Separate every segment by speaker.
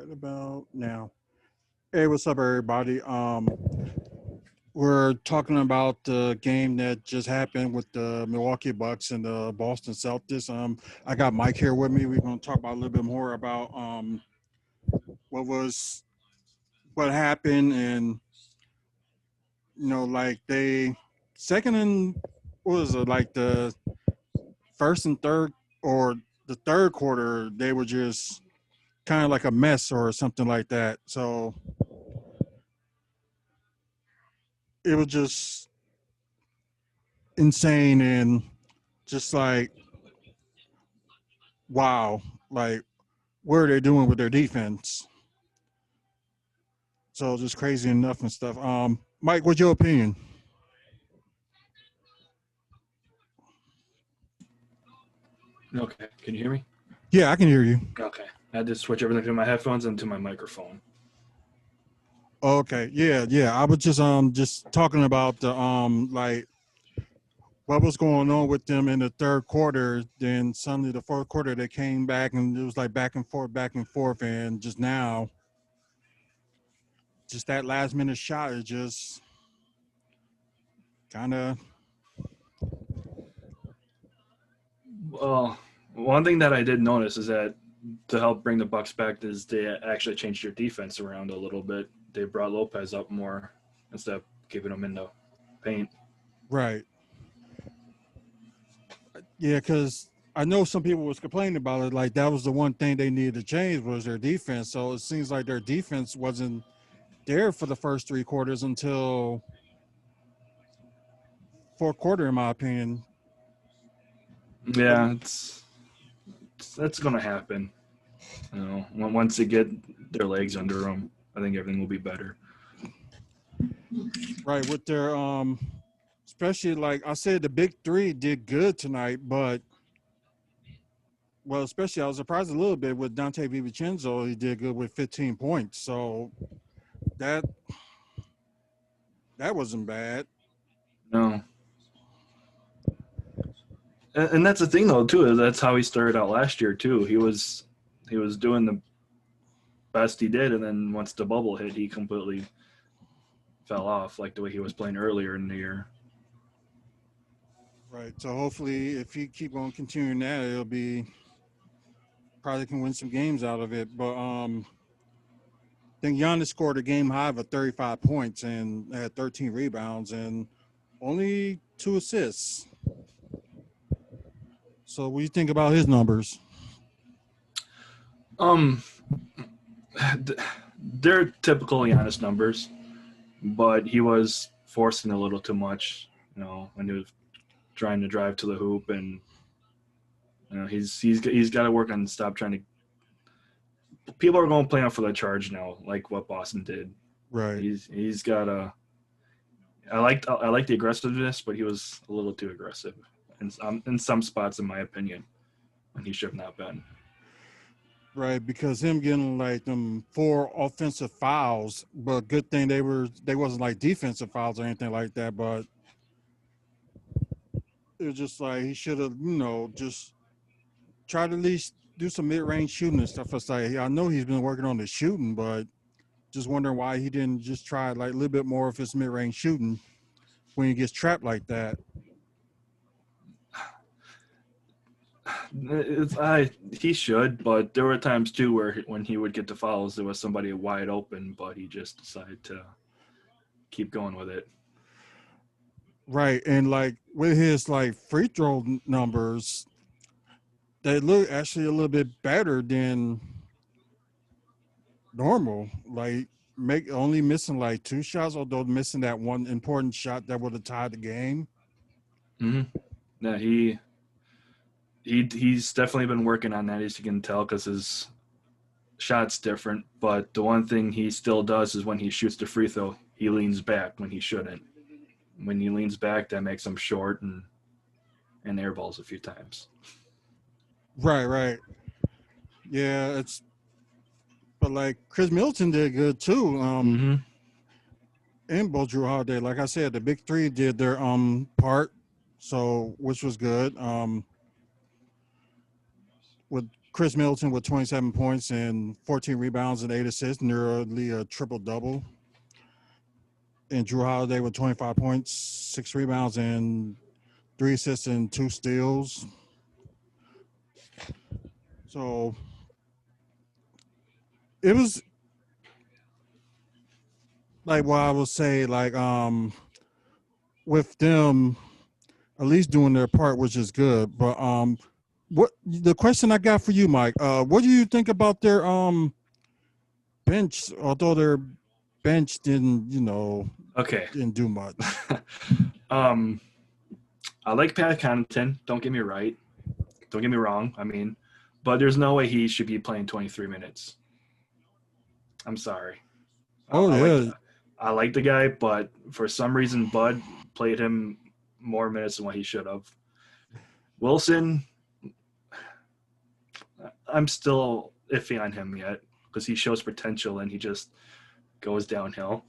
Speaker 1: right about now. Hey, what's up, everybody? We're talking about the game that just happened with the Milwaukee Bucks and the Boston Celtics. I got Mike here with me. We're going to talk about a little bit more about what was what happened, and like they second and what was it, like the first and third or the third quarter, they were just kind of like a mess or something like that. So it was just insane and just like, wow, like what are they doing with their defense? So just crazy enough and stuff. Mike, what's your opinion?
Speaker 2: Okay, can you hear me?
Speaker 1: Yeah, I can hear you.
Speaker 2: Okay, I had to switch everything to my headphones and to my microphone.
Speaker 1: Okay, yeah. I was just talking about the like what was going on with them in the third quarter. Then suddenly the fourth quarter they came back and it was like back and forth, and just now, just that last minute shot is just kind of
Speaker 2: Well, one thing that I did notice is that to help bring the Bucks back is they actually changed their defense around a little bit. They brought Lopez up more instead of keeping him in the paint.
Speaker 1: right. Yeah, because I know some people was complaining about it. Like that was the one thing they needed to change was their defense. So it seems like their defense wasn't there for the first three quarters until fourth quarter, in my opinion. But
Speaker 2: Yeah, that's gonna happen. Once they get their legs under them, I think everything will be better.
Speaker 1: right with their especially like I said, the big three did good tonight, but well, especially I was surprised a little bit with Dante DiVincenzo. He did good with 15 points, so that that wasn't bad.
Speaker 2: No, and that's the thing though too. Is that's how he started out last year too. He was doing the best he did, and then once the bubble hit, he completely fell off, like the way he was playing earlier in the year.
Speaker 1: Right. So hopefully, if he keep on continuing that, it'll be probably can win some games out of it. But I think Giannis scored a game high of 35 points and had 13 rebounds and only 2 assists. So what do you think about his numbers?
Speaker 2: Um, they're typical Giannis numbers, but he was forcing a little too much. When he was trying to drive to the hoop, and he's got to work on stop trying to. People are going to play on for the charge now, like what Boston did.
Speaker 1: Right.
Speaker 2: He's got a. I like the aggressiveness, but he was a little too aggressive in some spots, in my opinion, when he should have not been.
Speaker 1: Right, because him getting like them 4 offensive fouls, but good thing they wasn't like defensive fouls or anything like that, but it was just like he should have, just tried to at least do some mid range shooting and stuff. It's like I know he's been working on the shooting, but just wondering why he didn't just try like a little bit more of his mid range shooting when he gets trapped like that.
Speaker 2: He should, but there were times too where when he would get the fouls, there was somebody wide open, but he just decided to keep going with it.
Speaker 1: Right, and like with his like free throw numbers, they look actually a little bit better than normal. Like make only missing like 2 shots, although missing that one important shot that would have tied the game.
Speaker 2: Mm-hmm. Yeah, he's definitely been working on that, as you can tell, because his shot's different. But the one thing he still does is when he shoots the free throw, he leans back when he shouldn't. When he leans back, that makes him short and airballs a few times.
Speaker 1: Right. Yeah, it's but like Chris Middleton did good too.
Speaker 2: Mm-hmm.
Speaker 1: And both Drew Holiday. Like I said, the big three did their part, so which was good. With Chris Middleton with 27 points and 14 rebounds and 8 assists, nearly a triple-double. And Drew Holiday with 25 points, 6 rebounds, and 3 assists and 2 steals. So it was like what I would say, like with them at least doing their part, which is good. But what the question I got for you, Mike? What do you think about their bench? Although their bench didn't,
Speaker 2: Okay.
Speaker 1: didn't do much.
Speaker 2: I like Pat Connaughton. Don't get me wrong. I mean, but there's no way he should be playing 23 minutes. I'm sorry.
Speaker 1: Oh yeah.
Speaker 2: I like the guy, but for some reason, Bud played him more minutes than what he should have. Wilson, I'm still iffy on him yet because he shows potential and he just goes downhill.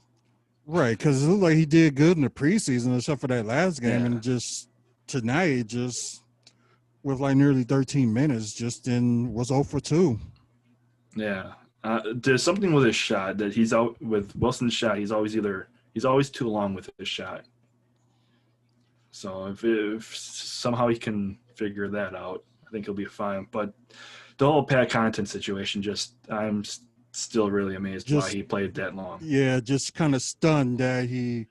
Speaker 1: Right, because it looked like he did good in the preseason, except for that last game, and just tonight, just with like nearly 13 minutes, just was 0 for 2.
Speaker 2: Yeah, there's something with his shot that he's out with Wilson's shot. He's always too long with his shot. So if somehow he can figure that out, I think he'll be fine. But the whole Pat Connaughton situation, I'm still really amazed why he played that long.
Speaker 1: Yeah, just kind of stunned that he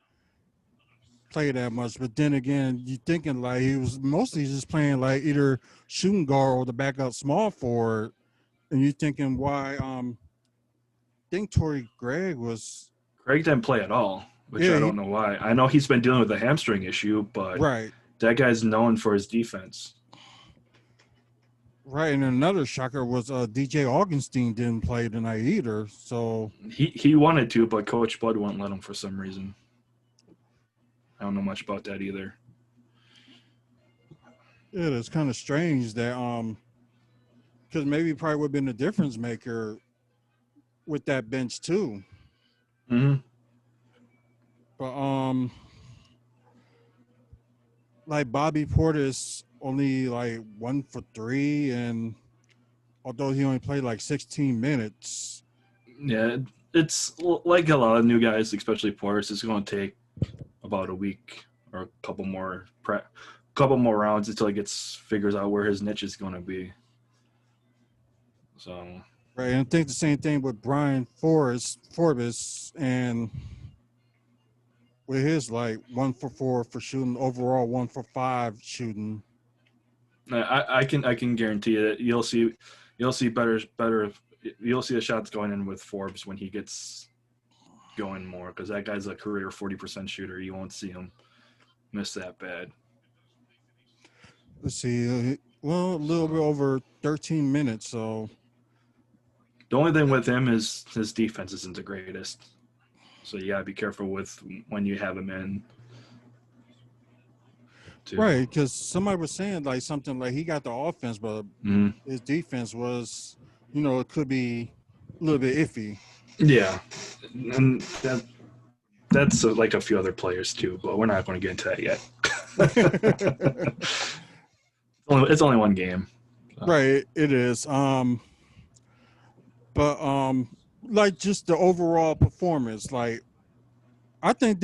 Speaker 1: played that much. But then again, you thinking like he was mostly just playing like either shooting guard or the backup small forward, and you thinking why? I think Torrey Craig
Speaker 2: didn't play at all, which I don't know why. I know he's been dealing with a hamstring issue, but that guy's known for his defense.
Speaker 1: Right, and another shocker was DJ Augustine didn't play tonight either. So
Speaker 2: he wanted to, but Coach Bud wouldn't let him for some reason. I don't know much about that either.
Speaker 1: Yeah, it's kind of strange that because maybe probably would have been a difference maker with that bench too.
Speaker 2: Mm-hmm.
Speaker 1: But like Bobby Portis only like 1 for 3, and although he only played like 16 minutes.
Speaker 2: Yeah, it's like a lot of new guys, especially Portis. It's going to take about a week or a couple more rounds until he figures out where his niche is going to be. So
Speaker 1: right, and I think the same thing with Brian Forbes, and with his like 1 for 4 for shooting, overall 1 for 5 shooting.
Speaker 2: I can guarantee you that you'll see better. You'll see the shots going in with Forbes when he gets going more, because that guy's a career 40% shooter. You won't see him miss that bad.
Speaker 1: Let's see. Well, a little bit over 13 minutes. So
Speaker 2: the only thing with him is his defense isn't the greatest. So you gotta be careful with when you have him in.
Speaker 1: Right, because somebody was saying like something like he got the offense, but his defense was, it could be a little bit iffy.
Speaker 2: Yeah, and that's like a few other players too, but we're not going to get into that yet. It's only one game.
Speaker 1: So. Right, it is. But like just the overall performance, like I think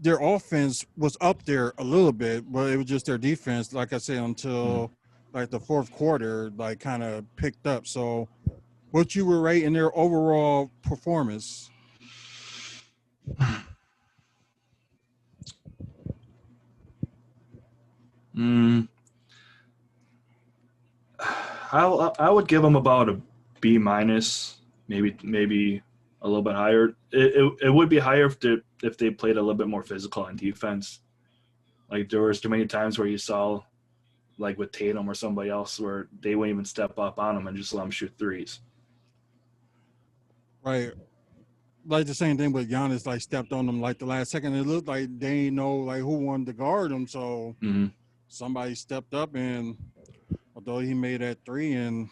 Speaker 1: their offense was up there a little bit, but it was just their defense, like I said, until like the fourth quarter, like kind of picked up. So what you were rating their overall performance?
Speaker 2: I would give them about a B minus, maybe a little bit higher. It would be higher if they played a little bit more physical on defense. Like there was too many times where you saw, like with Tatum or somebody else, where they wouldn't even step up on them and just let them shoot threes.
Speaker 1: Right. Like the same thing with Giannis, like stepped on them like the last second. It looked like they didn't know like who wanted to guard him, so somebody stepped up, and although he made that 3 and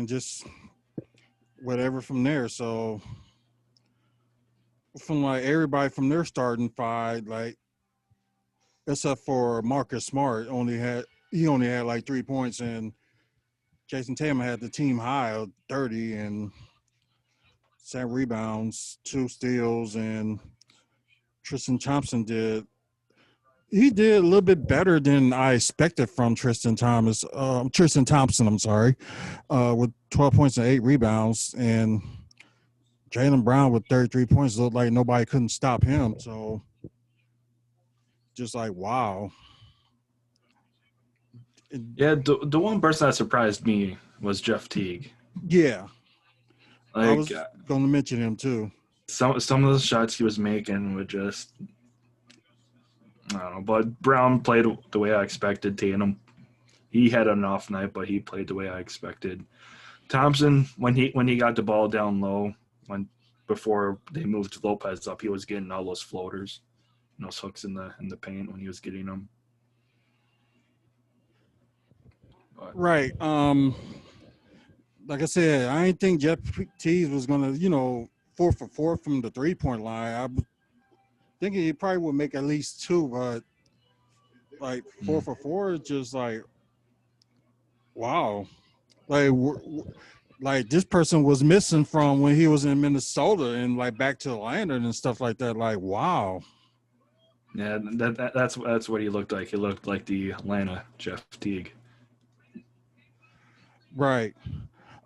Speaker 1: just whatever from there. So from like everybody from their starting 5, like except for Marcus Smart, only had he only had like 3 points, and Jason Tatum had the team high of 30 and 7 rebounds, 2 steals, and Tristan Thompson did a little bit better than I expected from Tristan Thompson, I'm sorry, with 12 points and 8 rebounds, and Jaylen Brown with 33 points looked like nobody couldn't stop him. So just like wow.
Speaker 2: Yeah, the one person that surprised me was Jeff Teague.
Speaker 1: Yeah, I
Speaker 2: Like
Speaker 1: was going to mention him too.
Speaker 2: some of the shots he was making were just, I don't know. But Brown played the way I expected. Tatum, he had an off night, but he played the way I expected. Thompson, when he got the ball down low, before they moved Lopez up, he was getting all those floaters, those hooks in the paint when he was getting them. But,
Speaker 1: Right. Like I said, I didn't think Jeff Teague was going to, 4 for 4 from the 3-point line. I was thinking he probably would make at least 2, but like 4 for 4 is just like wow. Like like this person was missing from when he was in Minnesota and like back to Atlanta and stuff like that. Like wow.
Speaker 2: yeah, that's what he looked like. He looked like the Atlanta Jeff Teague.
Speaker 1: Right.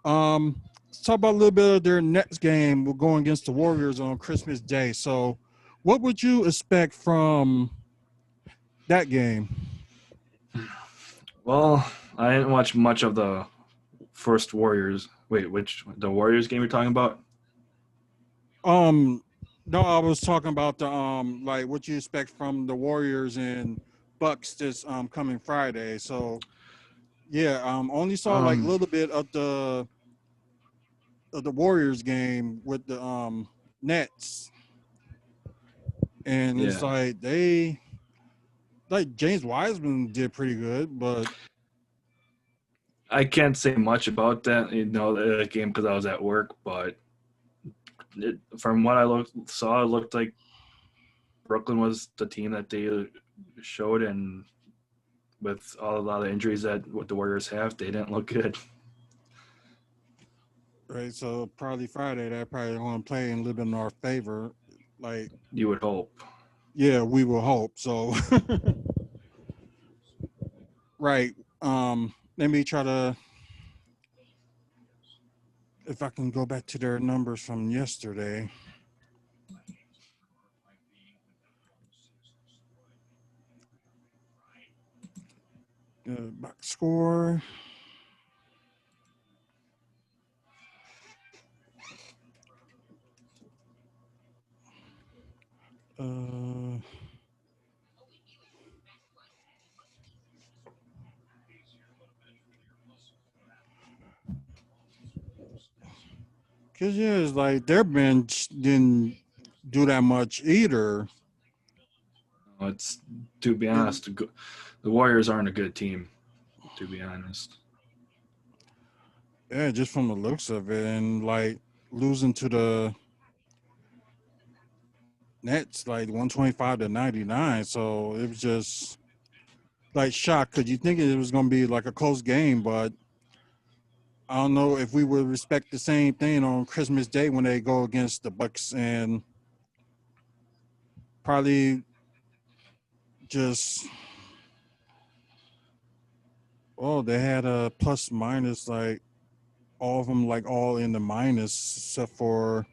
Speaker 1: Let's talk about a little bit of their next game. We're going against the Warriors on Christmas Day. So, what would you expect from that game?
Speaker 2: Well, I didn't watch much of the first Warriors. Wait, the Warriors game you're talking about?
Speaker 1: No, I was talking about the like what you expect from the Warriors and Bucks this coming Friday. So, yeah, only saw like a little bit of the Warriors game with the Nets, and it's
Speaker 2: Yeah,
Speaker 1: like James Wiseman did pretty good, but
Speaker 2: I can't say much about that, the game because I was at work. But from what I saw, it looked like Brooklyn was the team that they showed, and with a lot of injuries that what the Warriors have, they didn't look good.
Speaker 1: right. So probably Friday that probably going to play a little bit in our favor. Like,
Speaker 2: You would hope.
Speaker 1: yeah, we will hope so. Right. Let me try to, if I can go back to their numbers from yesterday. Box score. Uh, Cause yeah, it's like their bench didn't do that much either.
Speaker 2: It's to be
Speaker 1: And
Speaker 2: honest, the Warriors aren't a good team. To be honest.
Speaker 1: yeah, just from the looks of it, and like losing to the Nets like 125-99. So it was just like shocked because you think it was gonna be like a close game, but I don't know if we would respect the same thing on Christmas Day when they go against the Bucks and probably just they had a plus minus like all of them like all in the minus except for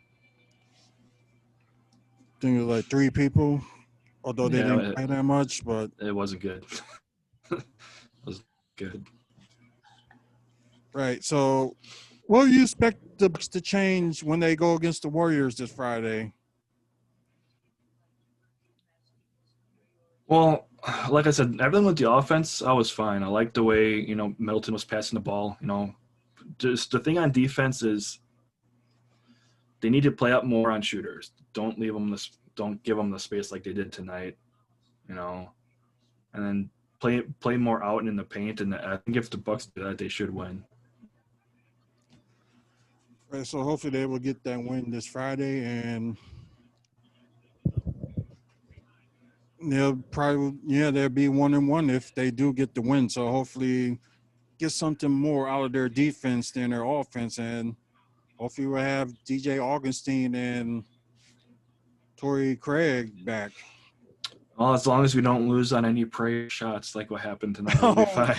Speaker 1: I think it was like 3 people, although they didn't
Speaker 2: Yeah,
Speaker 1: play that much, but
Speaker 2: it wasn't good. It was good.
Speaker 1: right. So what do you expect the Bucks to change when they go against the Warriors this Friday?
Speaker 2: Well, like I said, everything with the offense, I was fine. I liked the way Middleton was passing the ball. Just the thing on defense is they need to play up more on shooters. Don't give them the space like they did tonight. You know, and then play more out and in the paint. And I think if the Bucks do that, they should win.
Speaker 1: Right, so hopefully they will get that win this Friday, and they'll probably they'll be 1-1 if they do get the win. So hopefully get something more out of their defense than their offense, and hopefully we'll have DJ Augustine and Torrey Craig back.
Speaker 2: Well, as long as we don't lose on any prayer shots like what happened tonight, we'll be fine.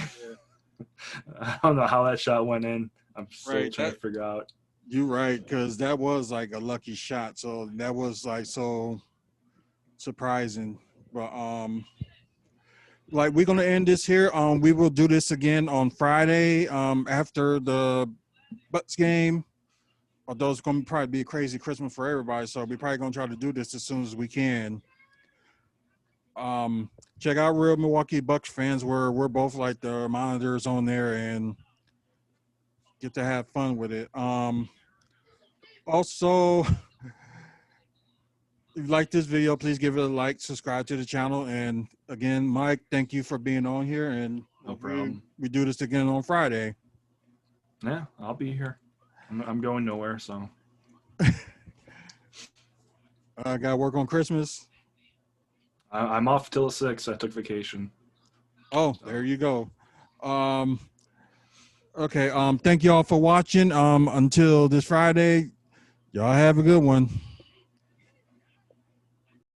Speaker 2: I don't know how that shot went in. I'm still trying to figure out.
Speaker 1: You're right, because that was like a lucky shot. So that was like so surprising. But like we're gonna end this here. We will do this again on Friday after the Bucks game. Although it's gonna probably be a crazy Christmas for everybody, so we're probably gonna try to do this as soon as we can. Check out Real Milwaukee Bucks fans, where we're both like the monitors on there and get to have fun with it. Also, if you like this video, please give it a like, subscribe to the channel, and again, Mike, thank you for being on here, and
Speaker 2: no problem.
Speaker 1: We do this again on Friday.
Speaker 2: Yeah, I'll be here. I'm going nowhere, so.
Speaker 1: I got to work on Christmas.
Speaker 2: I'm off till the 6th. I took vacation.
Speaker 1: Oh, there you go. Okay. Thank y'all for watching. Until this Friday, y'all have a good one.